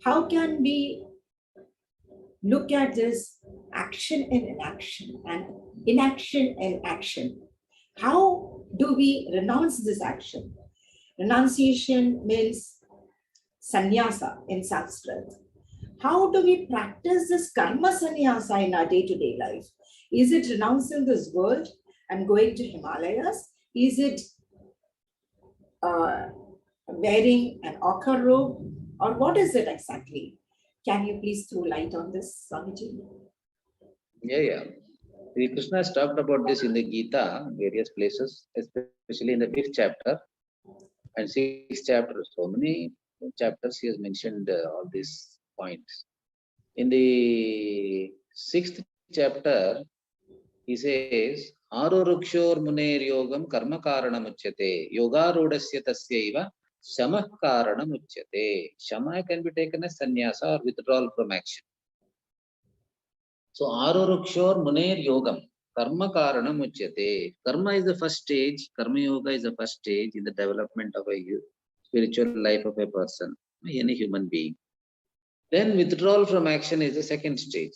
how can we look at this action and inaction and inaction and action? How do we renounce this action? Renunciation means Saṃnyāsa in Sanskrit. How do we practice this karma sannyasa in our day-to-day life? Is it renouncing this world and going to Himalayas? Is it wearing an ochre robe? Or what is it exactly? Can you please throw light on this, Swamiji? Yeah. Sri Krishna has talked about this in the Gita, various places, especially in the 5th chapter and 6th chapter. So many chapters he has mentioned all these points. In the 6th chapter, he says, Arurukshor muner yogam karma karanam uchyate, yoga rudasya tasyaiva shamah karanam uchyate. Shama can be taken as sannyasa or withdrawal from action. So, Arurukshor muner yogam, karma karanam uchyate. Karma is the first stage, karma yoga is the first stage in the development of a spiritual life of a person, any human being. Then withdrawal from action is the second stage.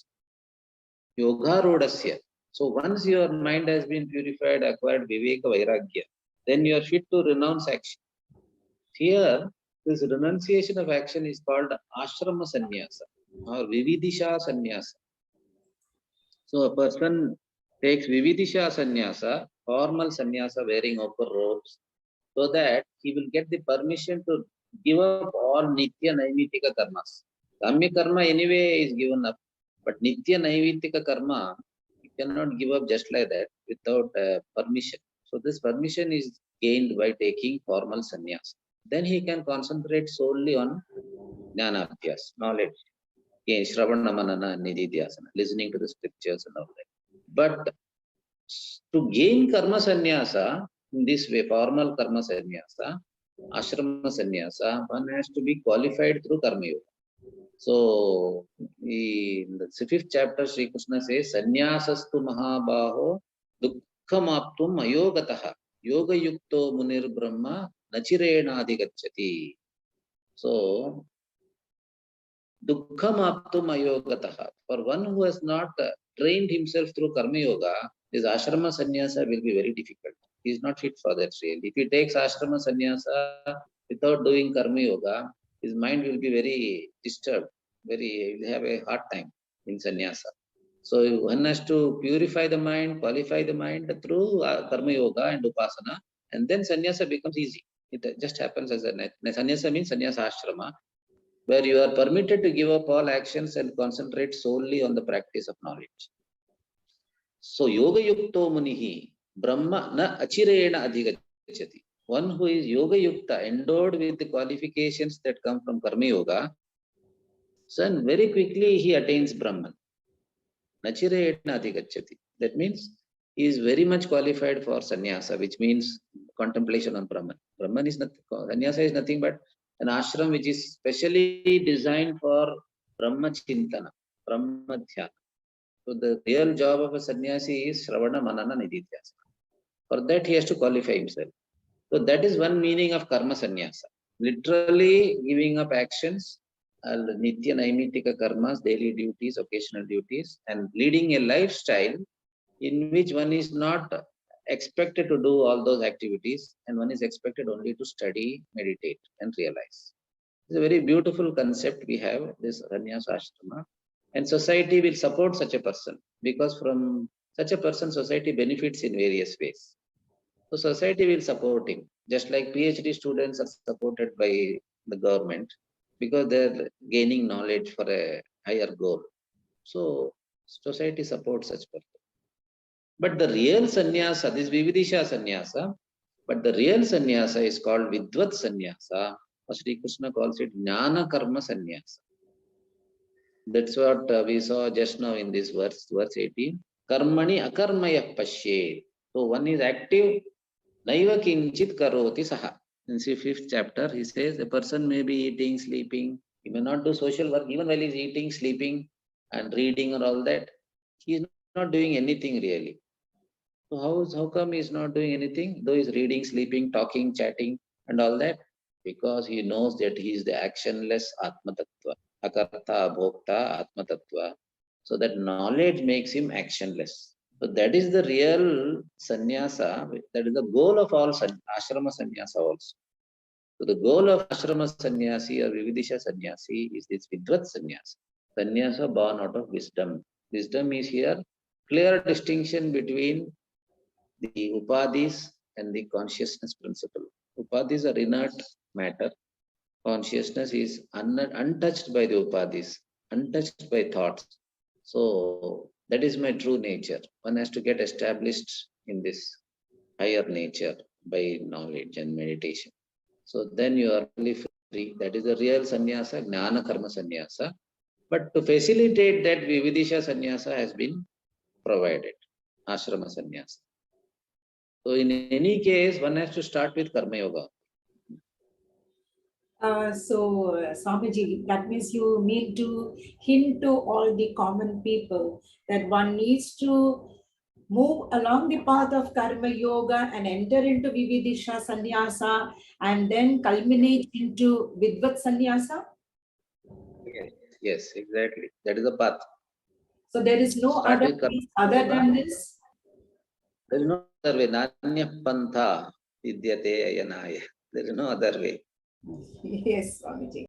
Yoga rodasya. So once your mind has been purified, acquired viveka vairagya, then you are fit to renounce action. Here, this renunciation of action is called ashrama sannyasa or vividisha sannyasa. So a person takes vividisha sannyasa, formal sannyasa wearing upper robes, so that he will get the permission to give up all nitya naivitika karmas. Kamya karma anyway is given up, but nitya naivitika karma you cannot give up just like that without permission. So this permission is gained by taking formal sannyasa. Then he can concentrate solely on jnanabhyas, knowledge, shravana manana nididhyasana, listening to the scriptures and all that. But to gain karma sannyasa in this way, formal karma sannyasa, ashrama sannyasa, one has to be qualified through karma yoga. So, in the 5th chapter, Sri Krishna says, Sannyāsastu mahabaho dukkhamaptum ayogataha yoga yukto munir brahma nachirena adhigacchati. So, dukkhamaptum ayogataha. For one who has not trained himself through karma yoga, this ashrama sannyasa will be very difficult. He is not fit for that really. If he takes ashrama sannyasa without doing karma yoga, his mind will be very disturbed, he will have a hard time in sannyasa. So one has to purify the mind, qualify the mind through karma yoga and upasana, and then sannyasa becomes easy. It just happens as a sannyasa means sannyasa ashrama, where you are permitted to give up all actions and concentrate solely on the practice of knowledge. So yoga yukto munihi brahma na achirena adhigacchati. One who is yoga yukta, endowed with the qualifications that come from karma yoga, so very quickly he attains Brahman. Nachirena adhigacchati. That means he is very much qualified for sannyasa, which means contemplation on Brahman. Brahman is nothing, sannyasa is nothing but an ashram which is specially designed for Brahma chintana, Brahma dhyana. So the real job of a sannyasi is shravana manana nididhyasana. For that he has to qualify himself. So that is one meaning of karma sannyasa. Literally giving up actions, nitya naimitika karmas, daily duties, occasional duties, and leading a lifestyle in which one is not expected to do all those activities and one is expected only to study, meditate and realize. It's a very beautiful concept we have, this sannyasa ashrama, and society will support such a person because from such a person society benefits in various ways. So society will support him, just like PhD students are supported by the government because they're gaining knowledge for a higher goal. So society supports such person. But the real sannyasa, this vividisha sannyasa, but the real sannyasa is called vidvat sannyasa, or Sri Krishna calls it jnana karma sannyasa. That's what we saw just now in this verse 18. Karmani akarmaya pasye. So one is active. Naiva kinchit karoti saha. In the 5th chapter, he says a person may be eating, sleeping. He may not do social work even while he is eating, sleeping, and reading and all that. He is not doing anything really. So how come he is not doing anything? Though he is reading, sleeping, talking, chatting, and all that, because he knows that he is the actionless Atma Tattva. akarta, bhokta, atma tattva. So that knowledge makes him actionless. So that is the real sannyasa. That is the goal of all ashrama sannyasa also. So the goal of ashrama sannyasi or vividisha sannyasi is this vidvat sannyasa. Sannyasa born out of wisdom. Wisdom is here clear distinction between the upadhis and the consciousness principle. Upadhis are inert matter. Consciousness is untouched by the upadhis, untouched by thoughts. So that is my true nature. One has to get established in this higher nature by knowledge and meditation. So then you are really free. That is the real sannyasa, jnana karma sannyasa. But to facilitate that, vividisha sannyasa has been provided, ashrama sannyasa. So in any case, one has to start with karma yoga. Swamiji, that means you need to hint to all the common people that one needs to move along the path of karma yoga and enter into vividisha sannyasa and then culminate into vidvat sannyasa. Yes, exactly. That is the path. So there is no Start other with way other than this. There is no other way. Nanya pantha vidyate ayanaya. There is no other way. Yes, Swamiji.